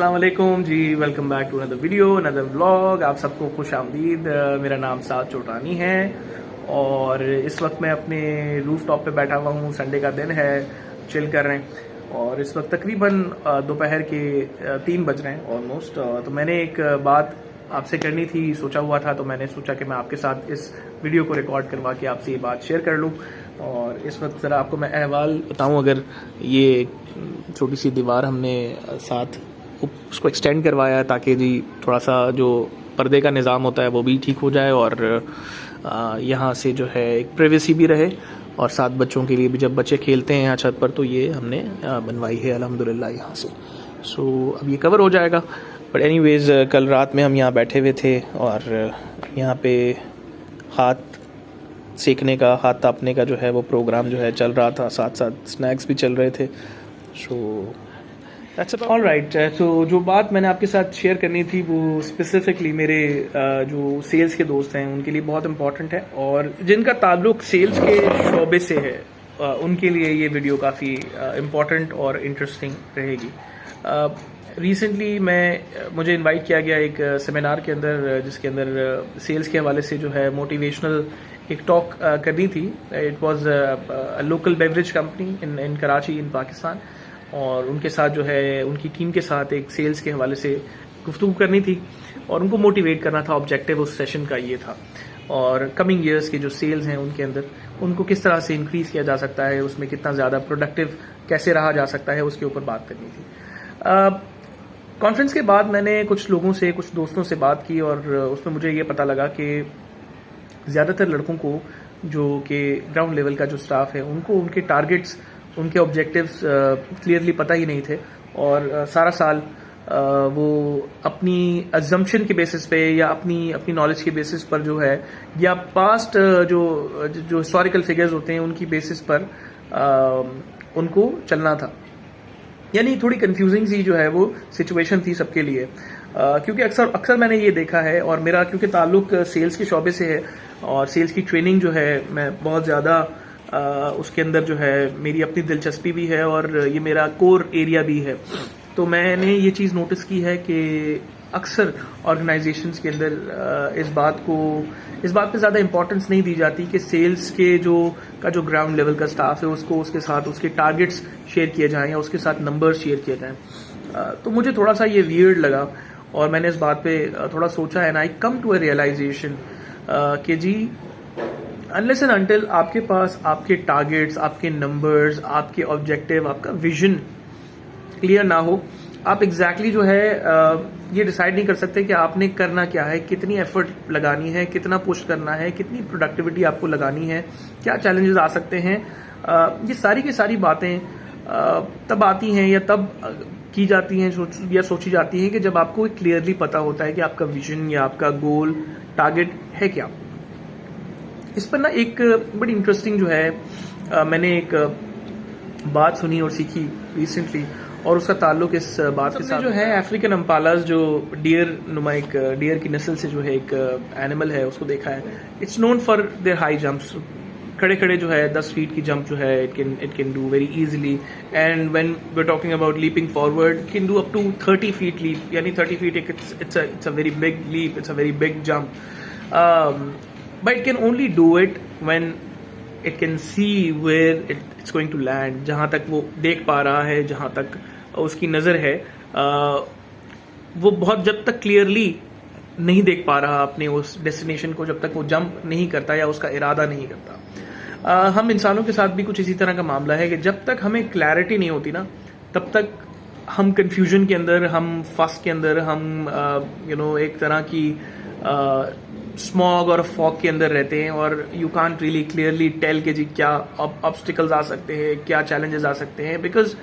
अस्सलाम वालेकुम जी, welcome back to another video, another vlog. आप सबको खुश आमदीद। मेरा नाम साद चोटानी है और इस वक्त मैं अपने रूफ टॉप पे बैठा हुआ हूँ। संडे का दिन है, चिल कर रहे हैं और इस वक्त तकरीबन दोपहर के 3 बज रहे हैं ऑलमोस्ट। तो मैंने एक बात आपसे करनी थी, सोचा हुआ था, तो मैंने सोचा कि मैं आपके साथ इस वीडियो को रिकॉर्ड करवा के आपसे ये बात शेयर कर लूँ। और इस वक्त ज़रा आपको मैं अहवाल बताऊँ। अगर ये छोटी सी दीवार हमने साथ उसको एक्सटेंड करवाया है ताकि जी थोड़ा सा जो पर्दे का निज़ाम होता है वो भी ठीक हो जाए और यहाँ से जो है एक प्राइवेसी भी रहे और साथ बच्चों के लिए भी, जब बच्चे खेलते हैं यहाँ छत पर, तो ये हमने बनवाई है अल्हम्दुलिल्लाह यहाँ से। सो अब ये कवर हो जाएगा। बट एनीवेज़ कल रात में हम यहाँ बैठे हुए थे और यहाँ पे हाथ सेकने का, हाथ तापने का जो है वो प्रोग्राम जो है चल रहा था, साथ साथ स्नैक्स भी चल रहे थे। So all right. तो जो बात मैंने आपके साथ शेयर करनी थी वो स्पेसिफिकली मेरे जो सेल्स के दोस्त हैं उनके लिए बहुत इम्पॉर्टेंट है और जिनका ताल्लुक सेल्स के शोबे से है उनके लिए ये वीडियो काफ़ी इम्पॉर्टेंट और इंटरेस्टिंग रहेगी। रिसेंटली मुझे इनवाइट किया गया एक सेमिनार के अंदर, जिसके अंदर सेल्स के हवाले से जो है मोटिवेशनल एक टॉक करनी थी। It was a local beverage company in Karachi in Pakistan और उनके साथ जो है उनकी टीम के साथ एक सेल्स के हवाले से गुफ्तगू करनी थी और उनको मोटिवेट करना था। ऑब्जेक्टिव उस सेशन का ये था और कमिंग ईयर्स के जो सेल्स हैं उनके अंदर उनको किस तरह से इंक्रीज किया जा सकता है, उसमें कितना ज़्यादा प्रोडक्टिव कैसे रहा जा सकता है, उसके ऊपर बात करनी थी। कॉन्फ्रेंस के बाद मैंने कुछ लोगों से, कुछ दोस्तों से बात की और उसमें मुझे ये पता लगा कि ज़्यादातर लड़कों को, जो कि ग्राउंड लेवल का जो स्टाफ है, उनको उनके टारगेट्स, उनके ऑब्जेक्टिव्स क्लियरली पता ही नहीं थे और सारा साल वो अपनी अजम्पशन के बेसिस पे या अपनी नॉलेज के बेसिस पर जो है, या पास्ट जो हिस्टोरिकल फिगर्स होते हैं उनकी बेसिस पर उनको चलना था। यानी थोड़ी कंफ्यूजिंग सी जो है वो सिचुएशन थी सबके लिए। क्योंकि अक्सर मैंने ये देखा है और मेरा क्योंकि ताल्लुक सेल्स के शोबे से है और सेल्स की ट्रेनिंग जो है मैं बहुत ज़्यादा उसके अंदर जो है मेरी अपनी दिलचस्पी भी है और ये मेरा कोर एरिया भी है। तो मैंने ये चीज़ नोटिस की है कि अक्सर ऑर्गेनाइजेशंस के अंदर इस बात पे ज़्यादा इंपॉर्टेंस नहीं दी जाती कि सेल्स के जो ग्राउंड लेवल का स्टाफ है उसको उसके साथ उसके टारगेट्स शेयर किए जाएं या उसके साथ नंबर्स शेयर किए जाएं। तो मुझे थोड़ा सा ये वियर्ड लगा और मैंने इस बात पे थोड़ा सोचा and I come to a realization कि जी अनलेस एंड अनटिल आपके पास आपके टारगेट्स, आपके नंबर्स, आपके ऑब्जेक्टिव, आपका विजन क्लियर ना हो, आप एग्जैक्टली जो है ये डिसाइड नहीं कर सकते कि आपने करना क्या है, कितनी एफर्ट लगानी है, कितना पुश करना है, कितनी प्रोडक्टिविटी आपको लगानी है, क्या चैलेंजेस आ सकते हैं। ये सारी की सारी बातें तब आती हैं या तब की जाती हैं या सोची जाती हैं कि जब आपको क्लियरली पता होता है कि आपका विजन या आपका गोल, टारगेट है क्या। इस पर ना एक बड़ी इंटरेस्टिंग जो है मैंने एक बात सुनी और सीखी रिसेंटली और उसका ताल्लुक इस बात के साथ जो है अफ्रीकन अम्पालाज, जो डियर नुमा एक डियर की नस्ल से जो है एक एनिमल है, उसको देखा है। It's known for their high jumps. खड़े खड़े जो है 10 फीट की जंप जो है it can do very easily and when we are talking about leaping forward it can do up to 30 feet leap. यानी 30 feet it's a very big leap, it's a very big jump. But it can only do it when it can see where it's going to land, जहाँ तक वो देख पा रहा है, जहाँ तक उसकी नज़र है। वो बहुत जब तक क्लियरली नहीं देख पा रहा अपने उस डेस्टिनेशन को, जब तक वो जंप नहीं करता या उसका इरादा नहीं करता। हम इंसानों के साथ भी कुछ इसी तरह का मामला है कि जब तक हमें क्लैरिटी नहीं होती ना, तब तक हम कंफ्यूजन के अंदर, हम फस के अंदर, हम एक तरह की स्मॉग और फॉग के अंदर रहते हैं और you can't really clearly tell कि जी क्या ऑब्स्टिकल्स आ सकते हैं, क्या चैलेंजेस आ सकते हैं, because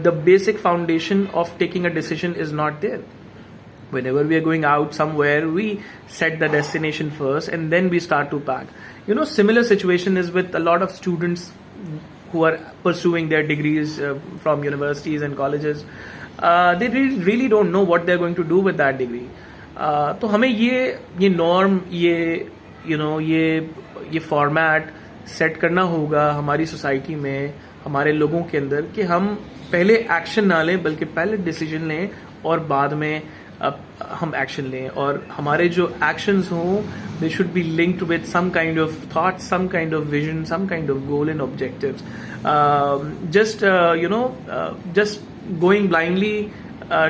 the basic foundation of taking a decision is not there. Whenever we are going out somewhere, we set the destination first and then we start to pack. Similar situation is with a lot of students who are pursuing their degrees from universities and colleges. They really don't know what they're going to do with that degree. तो हमें ये norm, ये format set करना होगा हमारी society में हमारे लोगों के अंदर कि हम पहले एक्शन ना लें बल्कि पहले डिसीजन लें और बाद में हम एक्शन लें, और हमारे जो एक्शंस हों they should be linked with some kind of thought, some kind of vision, some kind of goal and objectives. Just going blindly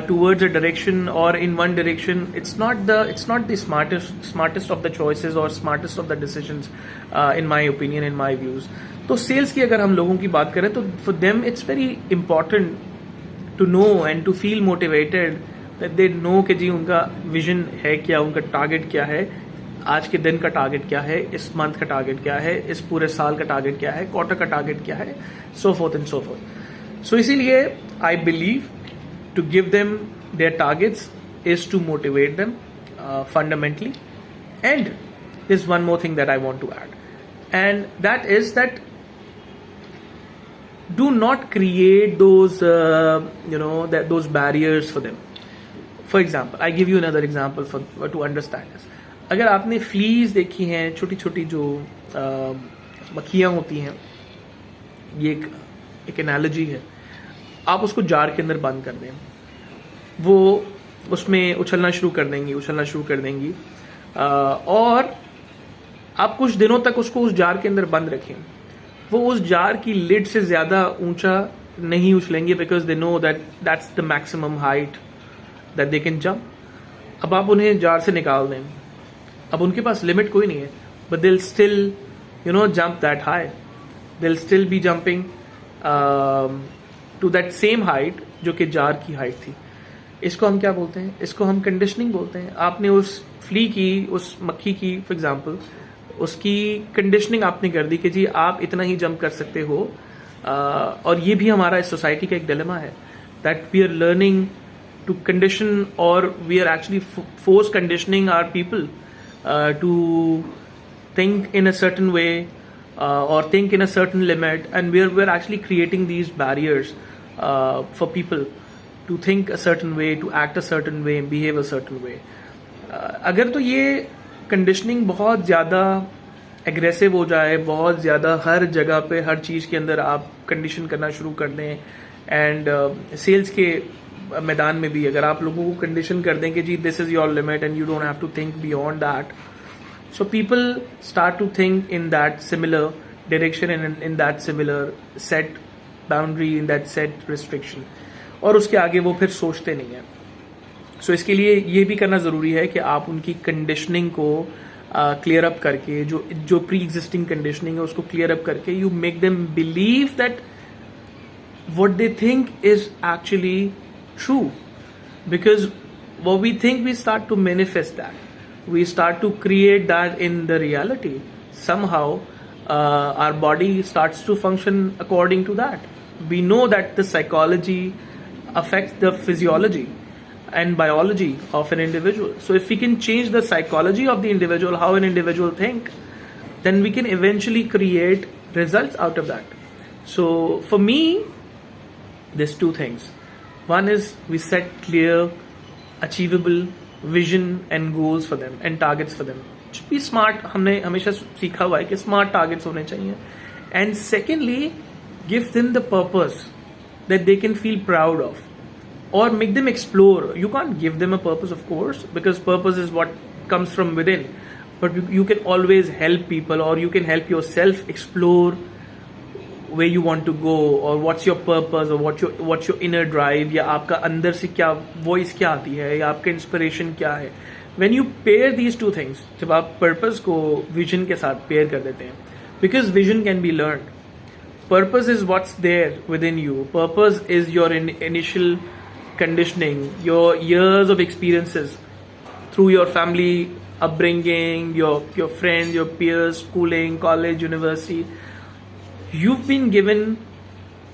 towards a direction or in one direction, it's not the smartest of the choices or smartest of the decisions, in my opinion, in my views. तो sales की अगर हम लोगों की बात करें तो for them it's very important to know and to feel motivated that they know कि जी उनका विजन है क्या, उनका टारगेट क्या है, आज के दिन का टारगेट क्या है, इस मंथ का टारगेट क्या है, इस पूरे साल का टारगेट क्या है, क्वार्टर का टारगेट क्या है, सो फोर्थ एंड सो फोर्थ. सो इसीलिए I believe to give them their targets is to motivate them fundamentally. And there's one more thing that I want to add, and that is that do not create those those barriers for them. For example, I give you another example for to understand this. अगर आपने fleas देखी हैं, छोटी छोटी जो मक्खियाँ होती हैं, ये एक एनालॉजी है. आप उसको जार के अंदर बंद कर दें, वो उसमें उछलना शुरू कर देंगी, और आप कुछ दिनों तक उसको उस जार के अंदर बंद रखें. वो उस जार की लिड से ज़्यादा ऊंचा नहीं उछलेंगे because they know that's the maximum height that they can jump. अब आप उन्हें जार से निकाल दें, अब उनके पास लिमिट कोई नहीं है, but they will still jump that high, they will still be jumping to that same height जो कि जार की हाइट थी. इसको हम क्या बोलते हैं? इसको हम कंडीशनिंग बोलते हैं. आपने उस फ्ली की, उस मक्खी की फॉर एग्जांपल, उसकी कंडीशनिंग आपने कर दी कि जी आप इतना ही जंप कर सकते हो. और ये भी हमारा इस सोसाइटी का एक डिलेमा है that we are learning to condition, और we are actually force conditioning our people to think in a certain way or think in a certain limit, and we're actually creating these barriers for people to think a certain way, to act a certain way, behave a certain way. अगर तो ये conditioning बहुत ज़्यादा aggressive हो जाए, बहुत ज़्यादा हर जगह पे हर चीज़ के अंदर आप कंडीशन करना शुरू कर दें, एंड सेल्स के मैदान में भी अगर आप लोगों को कंडीशन कर दें कि जी this is your limit and you don't have to think beyond that, so people start to think in that similar direction and in that similar set boundary, in that set restriction, और उसके आगे वो फिर सोचते नहीं है. So इसके लिए ये भी करना ज़रूरी है कि आप उनकी कंडीशनिंग को क्लियर अप करके, जो प्री एग्जिस्टिंग कंडीशनिंग है उसको क्लियर अप करके, you make them believe that what they think is actually true, because what we think, we start to manifest that, we start to create that in the reality. Somehow our body starts to function according to that. We know that the psychology affects the physiology and biology of an individual. So if we can change the psychology of the individual, how an individual think, then we can eventually create results out of that. So for me, there's two things. One is we set clear, achievable vision and goals for them and targets for them. Should be smart. हमने हमेशा सीखा हुआ है कि smart targets होने चाहिए. And secondly, give them the purpose that they can feel proud of, or make them explore. You can't give them a purpose, of course, because purpose is what comes from within. But you can always help people, or you can help yourself explore where you want to go, or what's your purpose, or what's your inner drive, या आपका अंदर से क्या voice क्या आती है, या आपका inspiration क्या है. When you pair these two things, जब आप purpose को vision के साथ pair कर देते हैं, because vision can be learned. Purpose is what's there within you. Purpose is your initial conditioning, your years of experiences through your family upbringing, your friends, your peers, schooling, college, university. You've been given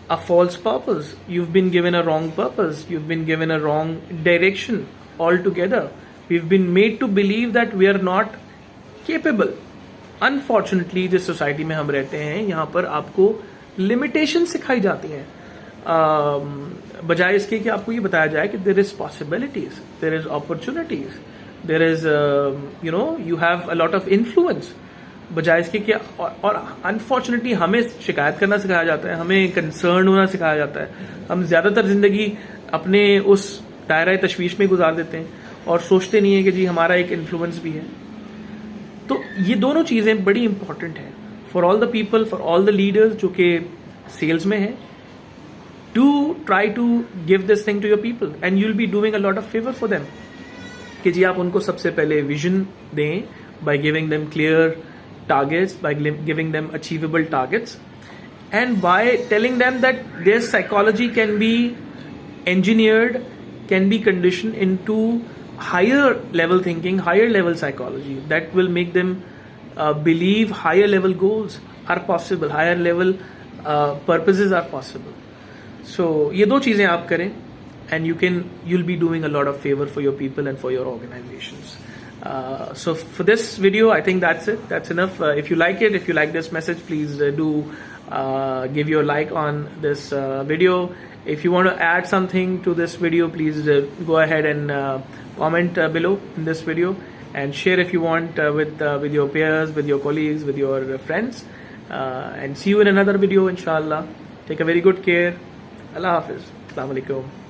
a false purpose. You've been given a wrong purpose. You've been given a wrong direction altogether. We've been made to believe that we are not capable. Unfortunately, जिस society में हम रहते हैं, यहाँ पर आपको limitation सिखाई जाती हैं, बजाय इसके कि आपको ये बताया जाए कि there is possibilities, there is opportunities, there is you have a lot of influence. बजाय इसके कि और अनफॉर्चुनेटली हमें शिकायत करना सिखाया जाता है, हमें कंसर्न होना सिखाया जाता है। हम ज़्यादातर ज़िंदगी अपने उस दायरा तशवीश में गुजार देते हैं और सोचते नहीं है कि जी हमारा एक इन्फ्लुएंस भी है। तो ये दोनों चीज़ें बड़ी इंपॉर्टेंट हैं for all the people, for all the leaders जो कि सेल्स में हैं, to try to give this thing to your people and you will be doing a lot of favour for them. कि जी आप उनको सबसे पहले विजन दें by giving them clear targets, by giving them achievable targets, and by telling them that their psychology can be engineered, can be conditioned into higher level thinking, higher level psychology that will make them believe higher level goals are possible, higher level purposes are possible. So ये दो चीजें आप करें and you'll be doing a lot of favor for your people and for your organizations. So for this video, I think that's it. That's enough. If you like it, if you like this message, please do give your like on this video. If you want to add something to this video, please go ahead and comment below in this video and share if you want with your peers, with your colleagues, with your friends. And see you in another video, inshallah. Take a very good care. Allah Hafiz. Assalamu alaikum.